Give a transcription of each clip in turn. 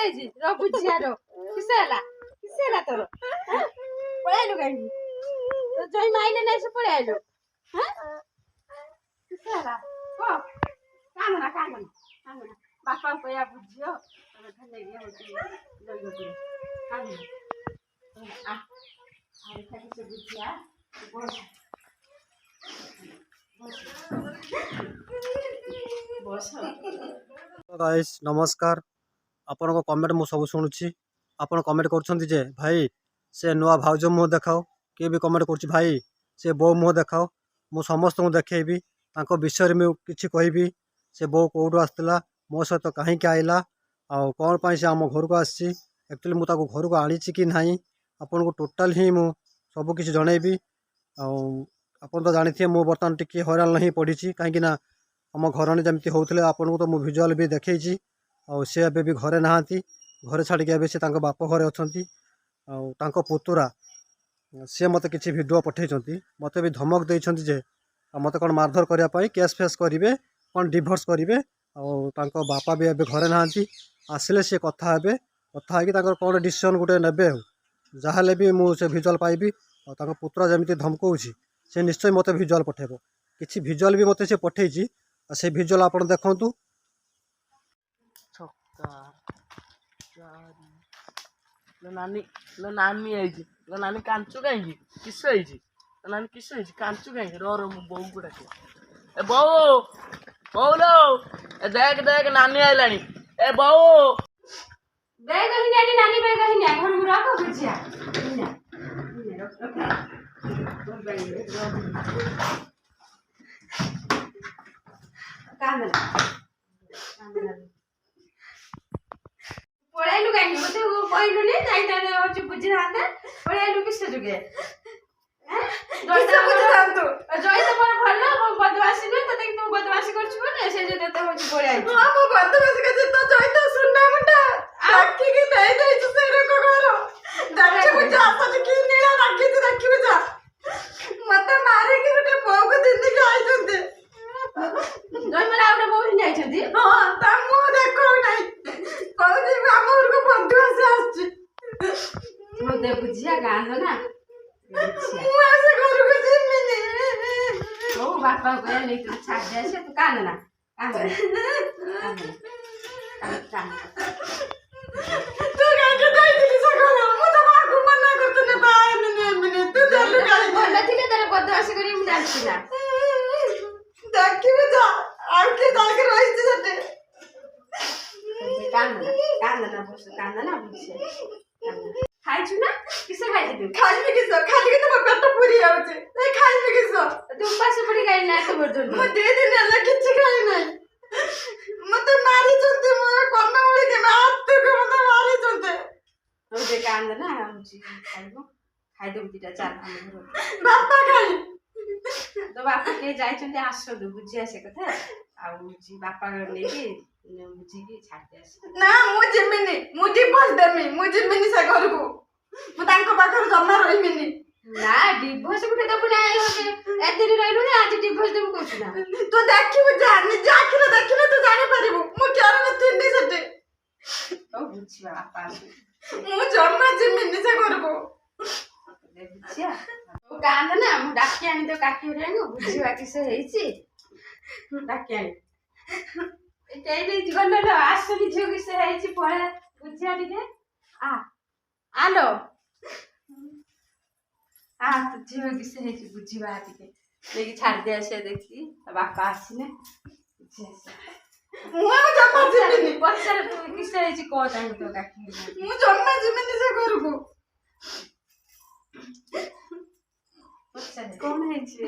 ହେଇଛି ର ବୁଝିଆର କିସ ହେଲା ତୋର ପଳେଇ ଆଇଲୁ କାହିଁକି ତୋ ଜଇଁ ମାଇଲେ ନାଇଁ ସେ ପଳେଇ ଆଇଲୁ କିସ ହେଲା କହ କାନ୍ଦନା ବାପା କହିବା ବୁଝିଅ ତମେ ନେଇକି ହଉଛି ଜୟପୁର କାନ୍ଦନା ଆଉ ଖାଲି ସେ ବୁଝିଆ गाइस नमस्कार आपण कमेंट मु सब शुणुची आपण कमेंट करछंती जे भाई से नुआ भाउज मुह देखाओ किए भी कमेंट करछि भाई से बो मुह देखाओ मु समस्त को देखेबी तांको विषय में किछि कहबी से बो कोडू आस्तिला मो सहित कहीं के आइला आ कोन पई से हम घर को आसी एक्चुअली मु ताको घर को आनीछि कि नाही आपण को टोटल ही मु सब किछि जणेबी आ आपण तो जानिथिए मु बर्तमान टिके हैरान नहीं पड़ी कहीं ना आम घर जमी होते आपन को तो मु भिजुआल भी देखी सी एबे भी घरे नहांती घरे छाड़ी एबे से बाप घरे अच्छा पुतुरा सी मत किसी भिडियो पठे मत भी धमक देते जे मत कौन मारधर करने केस फेस करेंगे कौन डिभोर्स करेंगे और बापा भी एबे घरे नहांती आसिले सी कथा कथा कौन डिसीजन गोटे ने जहाँ भी मुझे भिजुआल पाइबी और पुतुरा जमी धमकाऊँगी से निश्चय मत भिजुआल पठेब किसी भिजुआल भी मत से पठे से भिजुआल आप देखु नानी आई नानी कांचु कहीं किस नानी किस कांचु कहीं रो बो को डाके ए बो बो लो देख देख नानी आइलानी ए बो बैग कहीं नहीं नानी बैग कहीं नहीं घर में रखो बुझिया पढ़ाइलु कहीं मत कहलु नहीं जाइता होची बुझी थांते पढ़ाइलु किस जुगे जय तो पर भल बदमाशी न तते तू बदमाशी करछु ने से जे तते होची पढ़ाइ हां मो बदमाशी के तो जय तो सुनना मुंडा राखी के दे दे से रे को घर देखि बुझा सच की नीला राखी तो देखि बुझा मत मारे के गोटे बो को दिन के आई जंते जय मेरा आउटे बो ही जाई छथि हां ता मो देखो नहीं कहू जे हमर को बंधु से आछि मो दे बुझिया गांदो ना मु ऐसे घर को जिमिनी ओ बापा को ले तू छाड़ दे से तू कांदना तू गाके दई दिली से घर मु तो बागु मना करत ने बाय मिने तू देलु गाली बोल थिले तेरे बदमाशी करी मु जानछि ना देखि बुझा आउ के जाके रहि जते कांदना बुझे खाइछु ना किसे खाइ तू खाइबे किस खाली के तो पेट पूरी आउचे नहीं खाइबे किस तू उपास पड़ी गई ना तो बर्जन मो दे दिन ले किछ खाइ नहीं मते मारी जंते मोर कोन उड़ी के हाथ को मते मारी जंते ओ दे कांदना बुझी खाइबो खाइ दे बिटा चार हम बापा खाइ तो बापा के जाय चंते आसो दु बुझी आसे कथा आ बुझी बापा लेके मुझे की छाड़ते आसे ना मु डिवोर्स देमी मु जिमिनी से घर को मु तांको पाखर जम्मा रहिमिनी ना डिवोर्स गुटे दबु ना ए दिन रहिलु ना आज डिवोर्स देम कहछु ना तू देखिबु जा निज आखिर देखिले तू जानि परिबु मु केर न तिंडी सटे ओ बुझिया बापा मु जम्मा जिमिनी से घर को दे बुझिया ओ कांद ना मु डाकी आनी तो काकी रेनु बुझिया किसे हेछि डाकी आनी एते जीवन लो आसली झियो किसे हेछि पळा बुझिया दिके आलो तो झियो किसे हेछि बुझिबा दिके लेके छाड़ दे से देखी बापा आसीने बुझिया से मु जम्मा जिमिनी पछर किसे हेछि को तांग तो काकी मु जम्मा जिमिनी से घर को पछर कोन हेछि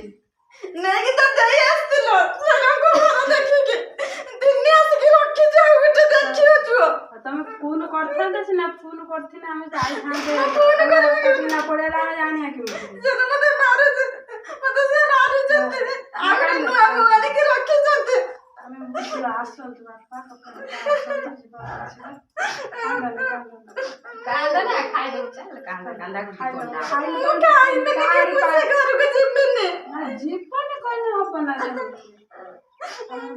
नहीं तो जाई आस्तिलो सगा को घर देखि के दिन आसी रखी जाऊ बिटे देखियो तू तमे फोन करथांते सिना फोन करथिना हम जाई थांते फोन कर ना पड़ेला जानिया कि जब मते मारे मते से मारे जते आगरे नुआ वाले के रखी जते हमें मुझला आसो तू बापा कांदा ना खाइ दो चल कांदा खाइ दो खाइ में के मुझे घर को जिम्मे जीवन कोन अपन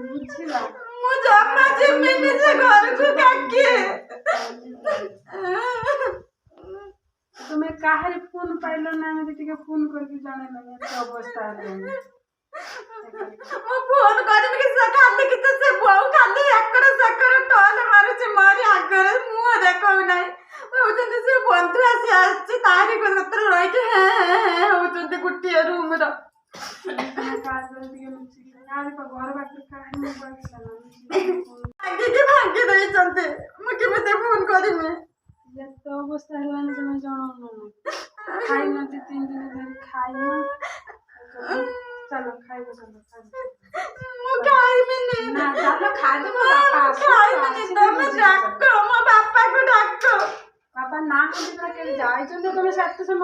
बुझिला मु जम्मा जिम्मे से घर को काके କାହାରି ଫୋନ୍ ପାଇଲ ନା ଏମିତି ଟିକେ ଫୋନ୍ କରିକି ଜଣେଇଲ ଏତେ ଅବସ୍ଥା ହେଲାଣି। ମୁଁ ଫୋନ୍ କରିବି କି ଖାଲି କିଛି ସେ ବୋଉ ଖାଲି ଏକଡ଼ ସେକଡ଼ ଟଲ୍ ମାରୁଛି ମୋରି ଆଗରେ ମୁହଁ ଦେଖାଉ ନାହିଁ। କହୁଛନ୍ତି ସେ ବନ୍ଧୁ ଆସିଛି ତାରି କତିରେ ରହିକି ହେଁ ହଉଛନ୍ତି ଗୋଟିଏ ରୁମ୍ର। ଭାଙ୍ଗି ଦେଇଛନ୍ତି ମୁଁ କେମିତି ଫୋନ୍ କରିବି? ଯେତେ ଅବସ୍ଥା ହେଲାଣି ତମେ ଜଣାଉନ। ଖାଇନ 2-3 ଦିନ ଧରି ଖାଇନ। ଚାଲ ଖାଇବ ମୁଁ ଖାଇବିନି। ନା ଚାଲ ଖାଇଦବ। ଖାଇବିନି ତମେ ଡାକ ମୋ ବାପାକୁ ଡାକ। ବାପା ନା କହିଲା କେବେ ଯାଇଛନ୍ତି ତମେ ସାତ ସମୟ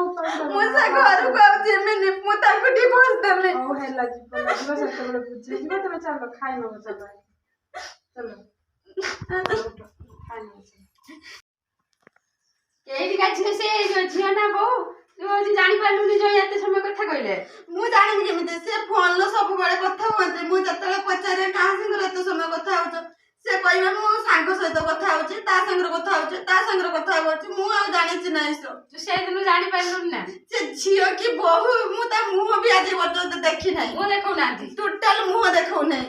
ମୁଁ ସେ ଘରକୁ ଆଉ ଯିବିନି। ମୁଁ ତାଙ୍କୁ ଡିଭୋର୍ସ ଦେବି। ହଉ ହେଲା ଯିବ ସେତେବେଳେ ବୁଝିଯିବ। ତମେ ଚାଲ ଖାଇନବ। ଚାଲ ଏଇଠି କାଛିରେ ସେ ଝିଅ ନା ବୋଉ ତୁ ହଉଛି ଜାଣିପାରିଲୁନି ଜୟ ଏତେ ସମୟ କଥା କହିଲେ। ମୁଁ ଜାଣିବି କେମିତି? ସେ ଫୋନରେ ସବୁବେଳେ କଥା ହୁଅନ୍ତି। ମୁଁ ଯେତେବେଳେ ପଚାରେ କାହା ସାଙ୍ଗରେ ଏତେ ସମୟ କଥା ହଉଛ, ସେ କହିବେ ମୁଁ ସାଙ୍ଗ ସହିତ କଥା ହଉଛି, ତା ସାଙ୍ଗରେ କଥା ହଉଛି, ତା ସାଙ୍ଗରେ କଥା ହଉଛି। ମୁଁ ଆଉ ଜାଣିଛି ନା ଏସବୁ। ତୁ ସେଇଦିନ ଜାଣିପାରିଲୁନି ନା? ସେ ଝିଅ କି ବୋହୁ ମୁଁ ତା ମୁହଁ ବି ଆଜି ପର୍ଯ୍ୟନ୍ତ ଦେଖି ନାହିଁ। ମୁହଁ ଦେଖଉନାହାନ୍ତି? ଟୋଟାଲ ମୁହଁ ଦେଖଉନାହିଁ।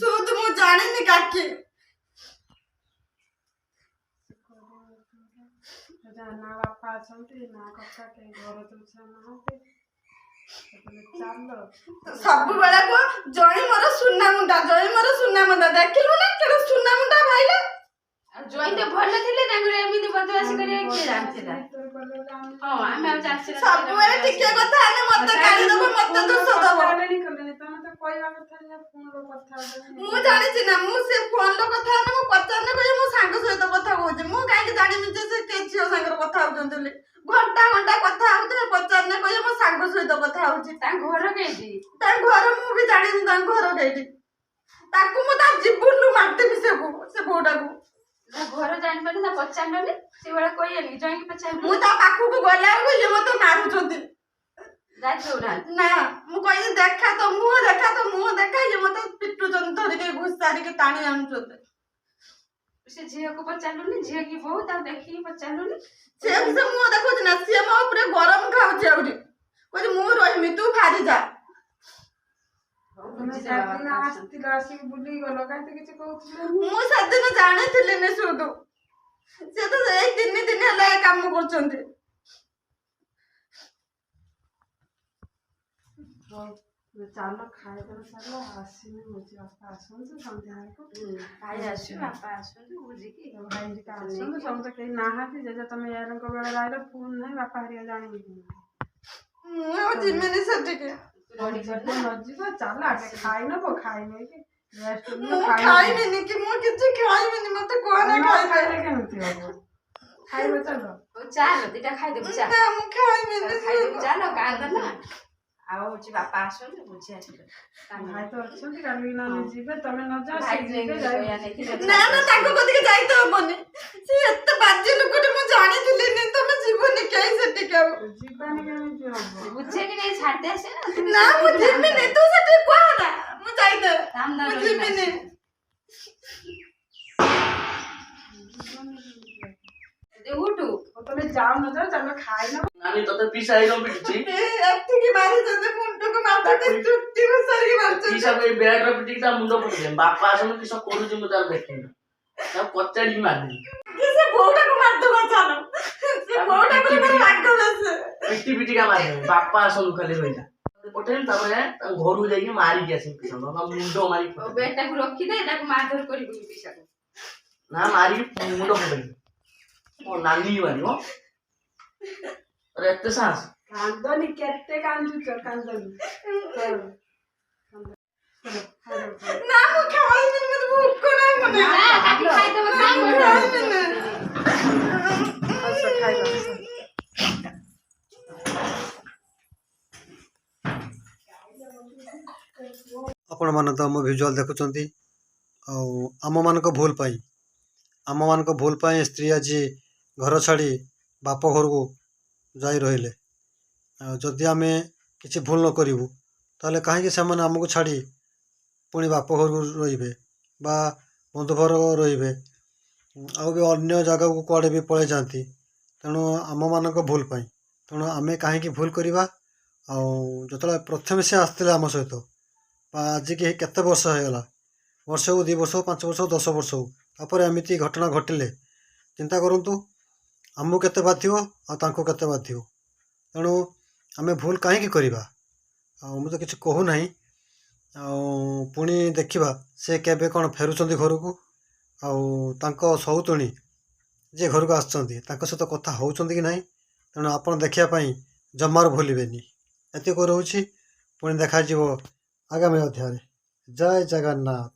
ସୁଦ ମୁଁ ଜାଣିନି କାକି। ନା ବାପା ଅଛନ୍ତି ନା କକା କେହି ଘର ନାହାନ୍ତି। ସବୁବେଳେ ଜଣେ ମୋର ସୁନା ମୁଣ୍ଡା ଦେଖିଲୁ ନା କେବେ ସୁନା ମୁଣ୍ଡା ଭାଇଲା। ଆଉ ଜୟ ତ ଭଲ ଥିଲେ ତାଙ୍କର ଏମିତି ବଦମାସି କରିବା କିଏ ଜାଣିଥିଲା? ହଁ ଆମେ ଆଉ ଜାଣିଛୁ ନା। ସବୁବେଳେ ଟିକେ କଥା ହେଲେ ମତେ ଗାଳି ଦବ, ମତେ ଦୋଷ ଦବ। ମୁଁ ଜାଣିଛି ନା ମୁଁ ସେ ଫୋନର କଥା ହେଲେ ମୁଁ ପଚାରିଲେ କହିବି ମୋ ସାଙ୍ଗ ସହିତ କଥା କହୁଛି। ମୁଁ କାହିଁକି ଜାଣିବି ଯେ ସେ କେ ଝିଅ ସାଙ୍ଗରେ କଥା ହଉଛନ୍ତି ବୋଲି? ଘଣ୍ଟା କଥା ହଉଥିଲେ ପଚାରିଲେ କହିବେ ମୋ ସାଙ୍ଗ ସହିତ କଥା ହଉଛି। ତାଙ୍କ ଘର କେଇଠି? ତାଙ୍କ ଘର ମୁଁ ବି ଜାଣିନି ତାଙ୍କ ଘର କେଇଠି। ତାକୁ ମୁଁ ତା ଜୀବନରୁ ମାରିଦେବି ସେ ବୋଉଟାକୁ। ତା ଘର ଜାଣିପାରୁନି ତା ପଚାରିଲନି? ସେଭଳିଆ କହିବେନି ଜୟକି ପଚାରିଲୁ? ମୁଁ ତା ପାଖକୁ ଗଲା ବେଳକୁ ଇଏ ମତେ ମାରୁଛନ୍ତି। ନା ମୁଁ କହିଲି ଦେଖା ତ ମୁହଁ ଦେଖା ଇଏ ମତେ ପିଟୁଛନ୍ତି ଧରିକି ଘୁଷାରିକି ଟାଣି ଆଣୁଛନ୍ତି। ସେ ଝିଅକୁ ପଚାରିଲୁନି? ଝିଅ କି ବୋଉ ତାକୁ ଦେଖିକି ପଚାରିଲୁନି? ସେ ମୁହଁ ଦେଖୁଛି ନା? ସିଏ ମୋ ଉପରେ ଗରମ ଖାଉଛି ଆହୁରି କହୁଛି ମୁଁ ରହିମି ତୁ ଭାରି ଯା। ଆସିକି ବୁଲିକି ଗଲ କାହିଁକି କିଛି କହୁଥିଲ? ମୁଁ ସେଦିନ ଜାଣିଥିଲିନି ସୁଧୁ। ସେ ତ ଏଇ 3 ଦିନ ହେଲା ଏ କାମ କରୁଛନ୍ତି। ଚାଲ ଖାଇଦେବ। ଚାଲ ଆସିନି ହଉଛି ବାପା ଆସନ୍ତୁ ସନ୍ଧ୍ୟାବେଳକୁ। ଭାଇ ଆସୁ ବାପା ଆସନ୍ତୁ ବୁଝିକି ଭାଇ ଆସନ୍ତୁ ସମସ୍ତେ କେହି ନାହାନ୍ତି। ଯେ ତମେ ୟାରଙ୍କ ବେଳେ ରହିଲ ଫୋନ ନାହିଁ ବାପା ହେରିକା ଜାଣିବି। ମୁଁ ଆଉ ଯିବିନି ସେଠିକି। ନ ଯିବ ଚାଲ ଆଗେ ଖାଇନବ। ଖାଇନେଇକି ମୁଁ ଖାଇବିନି କି ମୁଁ କିଛି ଖାଇବିନି। ମତେ କହନା ଖାଇଲେ କେମିତି ହବ? ଖାଇବ ଚାଲ। ଚାଲ ଦିଟା ଖାଇଦେବୁ। ନା ମୁଁ ଖାଇବିନି। ଖାଇଦେବୁ ଚାଲ କାନ୍ଦ ନା। ଆଉ ହଉଛି ବାପା ଆସନ୍ତୁ ବୁଝି ଆସିବେ। ଭାଇ ତ ଅଛନ୍ତି କାଲି ନହେଲେ ଯିବେ। ତମେ ନ ଯାଅ ସେ ଯିବେ। ନା ତାଙ୍କ କତିକି ଯାଇତେ ହବନି। ସେ ଏତେ ବାଜେ ଲୋକଟେ ମୁଁ ଜାଣିଥିଲିନି। ତମେ ଯିବନି କେହି ସେଠିକି। ଆଉ ଯିବାନି କେମିତି ହବ? ବୁଝେଇକି ନେଇ ଛାଡିଦେ ସେ। ନା ମୁଁ ଯିବିନି। ତୁ ସେଠି କହନା ମୁଁ ଯାଇତେ। ମୁଁ ଯିବିନି। ଉଠୁ ତମେ ଯାଉନ ଯାଅ ଚାଲ ଖାଇନ। ନାନୀ ତତେ ପିସା ହେଇନ ପିଟିଛି? ଏତିକି ମାରିଛନ୍ତି ମୁଣ୍ଡକୁ ମାରୁଛନ୍ତି ଚୁଟି ଘୁଷାରିକି ମାରୁଛନ୍ତି। ପିସା ଏଇ ବ୍ୟାଗରେ ପିଟିକି ତା ମୁଣ୍ଡ ପକେଇଲେ। ବାପା ଆସନ୍ତୁ କିସ କରୁଛି ମୁଁ ତାକୁ ଦେଖିନି। ତାକୁ ପଚାରିକି ମାରିଦେବି। ସେ ବୋଉଟାକୁ ମାରିଦବା ଚାଲ। ସେ ବୋଉଟାକୁ ମୋର ରାଗ ବେଶୀ। ପିଟିକା ମାରିଦେବି। ବାପା ଆସନ୍ତୁ ଖାଲି ରହିଲା ପଠେଇଲି। ତାପରେ ତାଙ୍କ ଘରକୁ ଯାଇକି ମାରିକି ଆସିବି ପିସା। ବାପା ମୁଣ୍ଡ ମାରିକି ବେଟାକୁ ରଖିଦେ ତାକୁ ମାରଧର କରିବୁ ପିସାକୁ। ନା ମାରିକି ମୁଣ୍ଡ ପକେଇବି। ମୋ ନାନୀ ମାରିବ। ଏତେ ସାହସ? କାନ୍ଦନି କେତେ କାନ୍ଦୁଛ କାନ୍ଦନି। ନା ମୁଁ ଖାଇବିନି। ମତେ ଭୋକ ନାହିଁ। ମତେ ଆପଣମାନେ ତ ଆମ ଭିଜୁଆଲ୍ ଦେଖୁଛନ୍ତି। ଆଉ ଆମମାନଙ୍କ ଭୁଲ ପାଇଁ ସ୍ତ୍ରୀ ଆଜି ଘର ଛାଡ଼ି ବାପ ଘରକୁ ଯାଇ ରହିଲେ। ଯଦି ଆମେ କିଛି ଭୁଲ ନ କରିବୁ ତାହେଲେ କାହିଁକି ସେମାନେ ଆମକୁ ଛାଡ଼ି ପୁଣି ବାପ ଘରକୁ ରହିବେ ବା ବନ୍ଧୁ ଘର ରହିବେ? ଆଉ ବି ଅନ୍ୟ ଜାଗାକୁ କୁଆଡ଼େ ବି ପଳେଇ ଯାଆନ୍ତି। ତେଣୁ ଆମମାନଙ୍କ ଭୁଲ ପାଇଁ। ତେଣୁ ଆମେ କାହିଁକି ଭୁଲ କରିବା। ଆଉ ଯେତେବେଳେ ପ୍ରଥମେ ସେ ଆସିଥିଲେ ଆମ ସହିତ ବା ଆଜିକି କେତେ ବର୍ଷ ହେଇଗଲା, ବର୍ଷ ହଉ 2 ବର୍ଷ ହଉ 5 ବର୍ଷ ହଉ 10 ବର୍ଷ ହଉ, ତାପରେ ଏମିତି ଘଟଣା ଘଟିଲେ ଚିନ୍ତା କରନ୍ତୁ ଆମକୁ କେତେ ବାଧିବ ଆଉ ତାଙ୍କୁ କେତେ ବାଧିବ। ତେଣୁ ଆମେ ଭୁଲ କାହିଁକି କରିବା। ଆଉ ମୁଁ ତ କିଛି କହୁନାହିଁ। ଆଉ ପୁଣି ଦେଖିବା ସେ କେବେ କ'ଣ ଫେରୁଛନ୍ତି ଘରକୁ, ଆଉ ତାଙ୍କ ସଉତୁଣୀ ଯିଏ ଘରକୁ ଆସିଛନ୍ତି ତାଙ୍କ ସହିତ କଥା ହେଉଛନ୍ତି କି ନାହିଁ। ତେଣୁ ଆପଣ ଦେଖିବା ପାଇଁ ଜମାରୁ ଭୁଲିବେନି। ଏତିକି ରହୁଛି, ପୁଣି ଦେଖାଯିବ ଆଗାମୀ ଅଧ୍ୟାୟରେ। ଜୟ ଜଗନ୍ନାଥ।